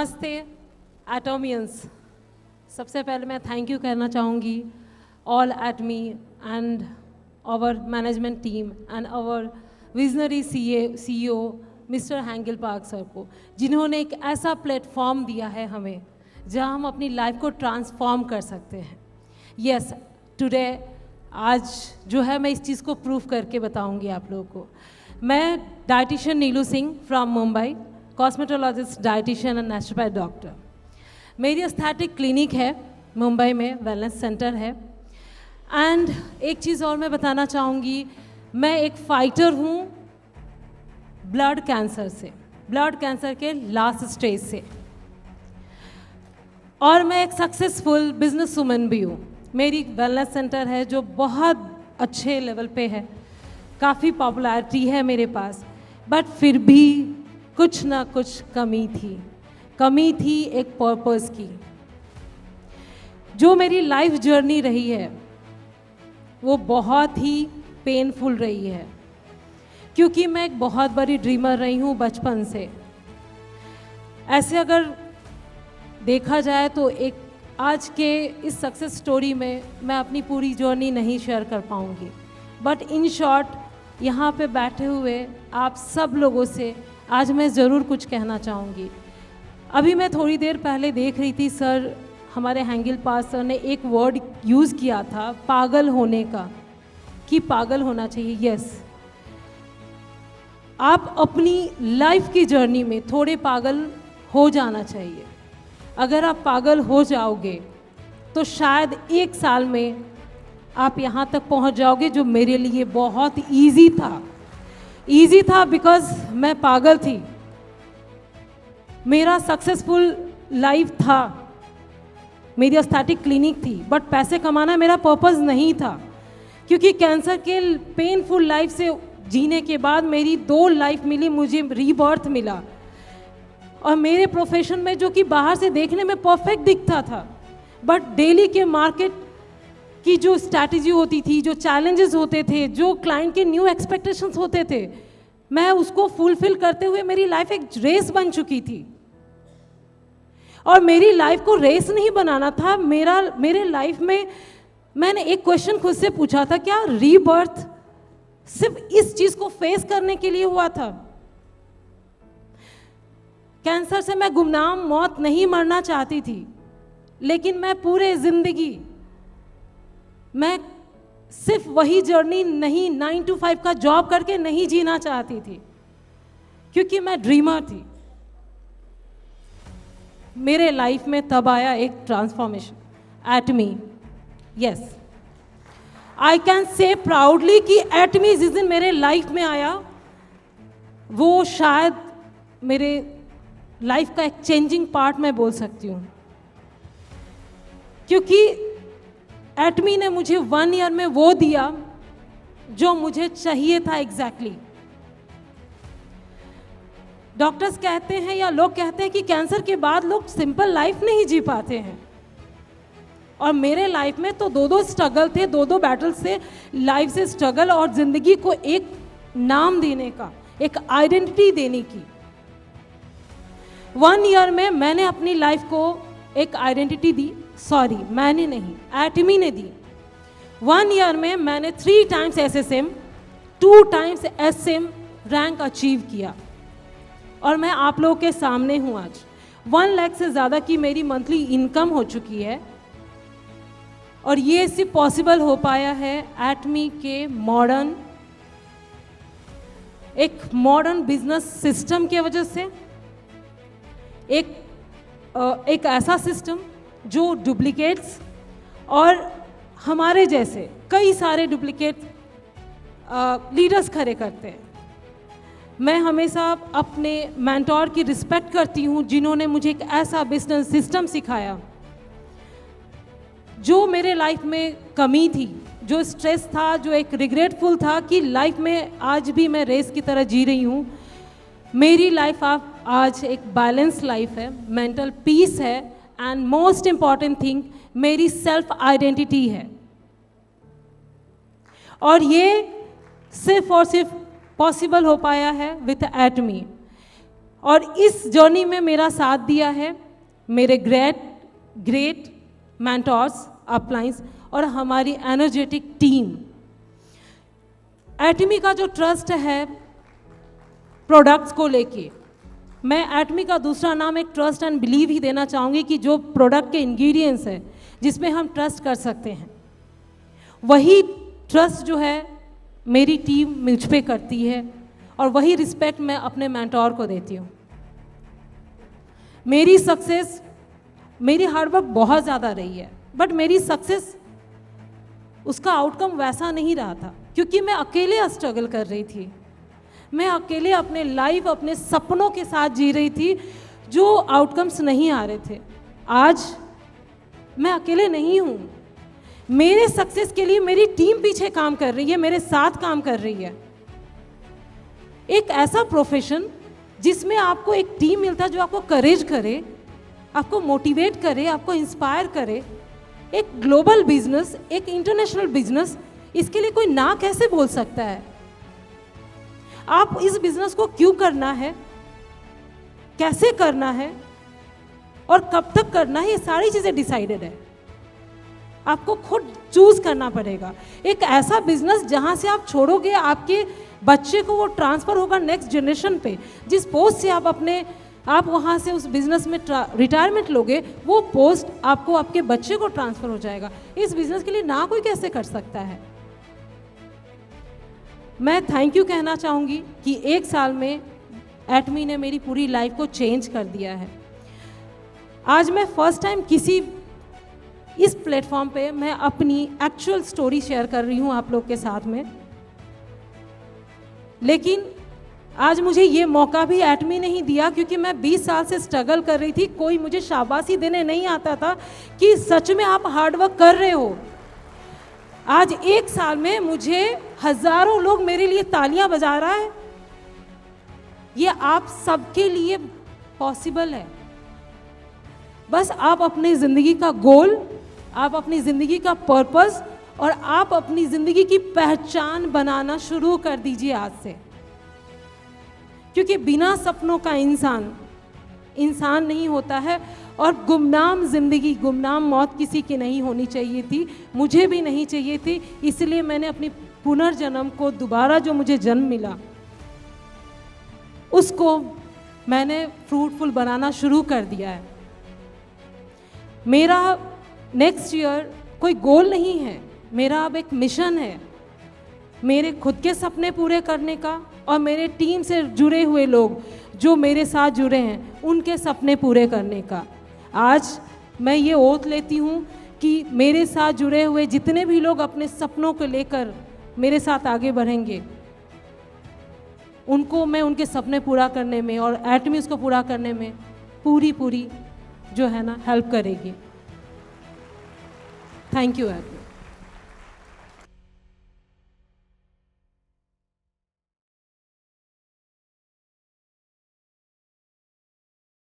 नमस्ते एटोमियंस। सबसे पहले मैं थैंक यू कहना चाहूँगी all Atomy and our management team and our visionary CEO Mr Hangil Park sir को, जिन्होंने एक ऐसा प्लेटफॉर्म दिया है हमें जहां हम अपनी लाइफ को ट्रांसफॉर्म कर सकते हैं। यस, टुडे आज जो है मैं इस चीज़ को प्रूफ करके बताऊंगी आप लोगों को। मैं dietitian Neelu Singh from Mumbai, cosmetologist, dietitian and naturopath doctor. मेरी एस्थेटिक क्लिनिक है मुंबई में, वेलनेस सेंटर है। एंड एक चीज़ और मैं बताना चाहूँगी, मैं एक फाइटर हूँ ब्लड कैंसर से, ब्लड कैंसर के लास्ट स्टेज से, और मैं एक सक्सेसफुल बिजनेस वुमन भी हूँ। मेरी वेलनेस सेंटर है जो बहुत अच्छे लेवल पे है, काफ़ी पॉपुलैरिटी है मेरे पास, बट फिर भी कुछ ना कुछ कमी थी एक पर्पस की। जो मेरी लाइफ जर्नी रही है वो बहुत ही पेनफुल रही है, क्योंकि मैं एक बहुत बड़ी ड्रीमर रही हूँ बचपन से। ऐसे अगर देखा जाए तो एक आज के इस सक्सेस स्टोरी में मैं अपनी पूरी जर्नी नहीं शेयर कर पाऊँगी, बट इन शॉर्ट यहाँ पे बैठे हुए आप सब लोगों से आज मैं ज़रूर कुछ कहना चाहूँगी। अभी मैं थोड़ी देर पहले देख रही थी, सर हमारे हैंगल पार्क सर ने एक वर्ड यूज़ किया था पागल होने का, कि पागल होना चाहिए। यस, आप अपनी लाइफ की जर्नी में थोड़े पागल हो जाना चाहिए। अगर आप पागल हो जाओगे तो शायद एक साल में आप यहाँ तक पहुँच जाओगे, जो मेरे लिए बहुत ईजी था बिकॉज मैं पागल थी। मेरा सक्सेसफुल लाइफ था, मेरी एस्थेटिक क्लिनिक थी, बट पैसे कमाना मेरा पर्पस नहीं था, क्योंकि कैंसर के पेनफुल लाइफ से जीने के बाद मेरी 2 लाइफ मिली, मुझे रीबर्थ मिला। और मेरे प्रोफेशन में जो कि बाहर से देखने में परफेक्ट दिखता था, बट डेली के मार्केट की जो स्ट्रैटेजी होती थी, जो चैलेंजेस होते थे, जो क्लाइंट के न्यू एक्सपेक्टेशंस होते थे, मैं उसको फुलफिल करते हुए मेरी लाइफ एक रेस बन चुकी थी। और मेरी लाइफ को रेस नहीं बनाना था। मेरे लाइफ में मैंने एक क्वेश्चन खुद से पूछा था, क्या रीबर्थ सिर्फ इस चीज़ को फेस करने के लिए हुआ था? कैंसर से मैं गुमनाम मौत नहीं मरना चाहती थी, लेकिन मैं पूरे जिंदगी मैं सिर्फ वही जर्नी नहीं 9 to 5 का जॉब करके नहीं जीना चाहती थी, क्योंकि मैं ड्रीमर थी। मेरे लाइफ में तब आया एक transformation Atomy. Yes, I can say proudly कि एटमी जिस दिन मेरे लाइफ में आया वो शायद मेरे लाइफ का एक चेंजिंग पार्ट मैं बोल सकती हूँ, क्योंकि एटमी ने मुझे 1 ईयर में वो दिया जो मुझे चाहिए था एग्जैक्टली। डॉक्टर्स कहते हैं या लोग कहते हैं कि कैंसर के बाद लोग सिंपल लाइफ नहीं जी पाते हैं, और मेरे लाइफ में तो 2 स्ट्रगल थे, 2 बैटल्स थे, लाइफ से स्ट्रगल और ज़िंदगी को एक नाम देने का, एक आइडेंटिटी देने की। 1 ईयर में मैंने अपनी लाइफ को एक आइडेंटिटी दी। सॉरी, मैंने नहीं, एटमी ने दी। 1 ईयर में मैंने 3 times SSM, 2 times SM rank achieve किया, और मैं आप लोगों के सामने हूँ आज। 1 लाख से ज़्यादा की मेरी मंथली इनकम हो चुकी है, और ये सिर्फ पॉसिबल हो पाया है एटमी के एक मॉडर्न बिजनेस सिस्टम की वजह से। एक ऐसा सिस्टम जो डुप्लीकेट्स और हमारे जैसे कई सारे डुप्लीकेट लीडर्स खड़े करते हैं। मैं हमेशा अपने मेंटोर की रिस्पेक्ट करती हूँ, जिन्होंने मुझे एक ऐसा बिजनेस सिस्टम सिखाया जो मेरे लाइफ में कमी थी, जो स्ट्रेस था, जो एक रिग्रेटफुल था कि लाइफ में आज भी मैं रेस की तरह जी रही हूँ। मेरी लाइफ आज एक बैलेंस लाइफ है, मेंटल पीस है, एंड मोस्ट इम्पॉर्टेंट थिंग मेरी सेल्फ आइडेंटिटी है। और ये सिर्फ और सिर्फ पॉसिबल हो पाया है विथ एटमी। और इस जर्नी में मेरा साथ दिया है मेरे ग्रेट मेंटोर्स, अपलाइंस और हमारी एनर्जेटिक टीम। एटमी का जो ट्रस्ट है प्रोडक्ट्स को लेके, मैं एटमी का दूसरा नाम एक ट्रस्ट एंड बिलीव ही देना चाहूँगी कि जो प्रोडक्ट के इंग्रेडिएंट्स है जिसमें हम ट्रस्ट कर सकते हैं, वही ट्रस्ट जो है मेरी टीम मुझ पे करती है और वही रिस्पेक्ट मैं अपने मेंटोर को देती हूँ। मेरी सक्सेस, मेरी हार्डवर्क बहुत ज़्यादा रही है, बट मेरी सक्सेस उसका आउटकम वैसा नहीं रहा था क्योंकि मैं अकेले स्ट्रगल कर रही थी। मैं अकेले अपने लाइफ, अपने सपनों के साथ जी रही थी जो आउटकम्स नहीं आ रहे थे। आज मैं अकेले नहीं हूँ, मेरे सक्सेस के लिए मेरी टीम पीछे काम कर रही है, मेरे साथ काम कर रही है। एक ऐसा प्रोफेशन जिसमें आपको एक टीम मिलता है जो आपको करेज करे, आपको मोटिवेट करे, आपको इंस्पायर करे। एक ग्लोबल बिजनेस, एक इंटरनेशनल बिजनेस, इसके लिए कोई ना कैसे बोल सकता है? आप इस बिजनेस को क्यों करना है, कैसे करना है और कब तक करना है, ये सारी चीज़ें डिसाइडेड है। आपको खुद चूज करना पड़ेगा। एक ऐसा बिजनेस जहां से आप छोड़ोगे, आपके बच्चे को वो ट्रांसफर होगा नेक्स्ट जनरेशन पे। जिस पोस्ट से आप वहाँ से उस बिज़नेस में रिटायरमेंट लोगे, वो पोस्ट आपको आपके बच्चे को ट्रांसफ़र हो जाएगा। इस बिज़नेस के लिए ना कोई कैसे कर सकता है। मैं थैंक यू कहना चाहूँगी कि 1 साल में एटमी ने मेरी पूरी लाइफ को चेंज कर दिया है। आज मैं फर्स्ट टाइम इस प्लेटफॉर्म पे मैं अपनी एक्चुअल स्टोरी शेयर कर रही हूँ आप लोग के साथ में, लेकिन आज मुझे ये मौका भी एटमी नहीं दिया क्योंकि मैं 20 साल से स्ट्रगल कर रही थी। कोई मुझे शाबाशी देने नहीं आता था कि सच में आप हार्डवर्क कर रहे हो। आज 1 साल में मुझे हजारों लोग मेरे लिए तालियां बजा रहा है। ये आप सबके लिए पॉसिबल है। बस आप अपनी ज़िंदगी का गोल, आप अपनी ज़िंदगी का पर्पस और आप अपनी ज़िंदगी की पहचान बनाना शुरू कर दीजिए आज से, क्योंकि बिना सपनों का इंसान नहीं होता है। और गुमनाम ज़िंदगी, गुमनाम मौत किसी की नहीं होनी चाहिए थी, मुझे भी नहीं चाहिए थी। इसलिए मैंने अपनी पुनर्जन्म को, दोबारा जो मुझे जन्म मिला, उसको मैंने फ्रूटफुल बनाना शुरू कर दिया है। मेरा नेक्स्ट ईयर कोई गोल नहीं है, मेरा अब एक मिशन है, मेरे खुद के सपने पूरे करने का और मेरे टीम से जुड़े हुए लोग जो मेरे साथ जुड़े हैं उनके सपने पूरे करने का। आज मैं ये ओथ लेती हूँ कि मेरे साथ जुड़े हुए जितने भी लोग अपने सपनों को लेकर मेरे साथ आगे बढ़ेंगे, उनको मैं उनके सपने पूरा करने में और एटमी उसको पूरा करने में पूरी जो है ना हेल्प करेगी। Thank you एटमी।